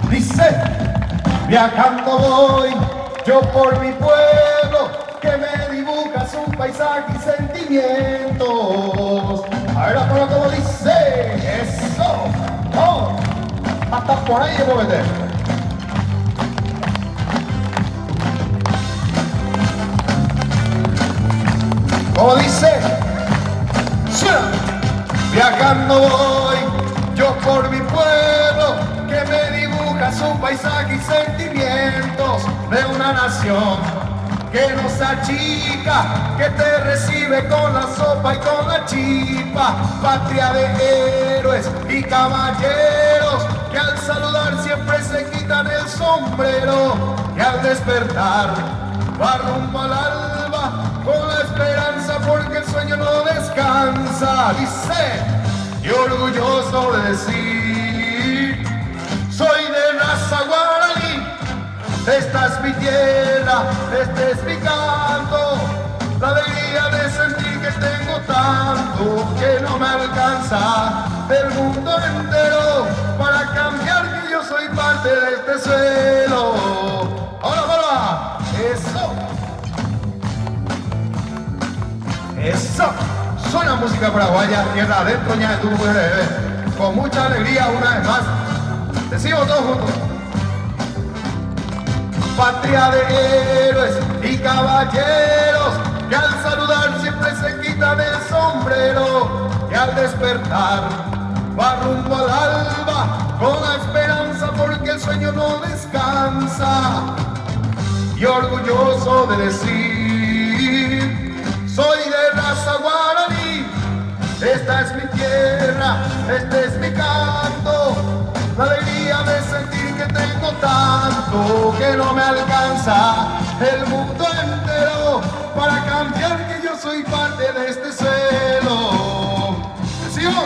Dice, viajando voy yo por mi pueblo, que me dibuja su paisaje y sentimientos. A ver, por como dice, eso, oh, hasta por ahí debo meter. Como dice, suena. Viajando voy yo por mi pueblo, que me dibuja su paisaje y sentimientos de una nación que nos achica, que te recibe con la sopa y con la chipa, patria de héroes y caballeros que al saludar siempre se quitan el sombrero, y al despertar va rumbo al alba con la esperanza porque el sueño no descansa. Dice, y orgulloso de decir, soy de raza guaraní, esta es mi tierra, este es mi canto, la alegría de sentir que tengo tanto que no me alcanza del mundo entero para cambiar que yo soy parte de este suelo. ¡Hola, hola! ¡Eso! ¡Eso! Suena música paraguaya, tierra adentro, ña de tu mujer, con mucha alegría una vez más. Decimos todos juntos. Patria de héroes y caballeros que al saludar siempre se quitan el sombrero, y al despertar va rumbo al alba con la esperanza porque el sueño no descansa, y orgulloso de decir, soy de raza guaraní, esta es mi tierra, este es mi canto, la alegría de sentir que tengo tanto que no me alcanza el mundo entero para cambiar que yo soy parte de este suelo. ¿Decimos?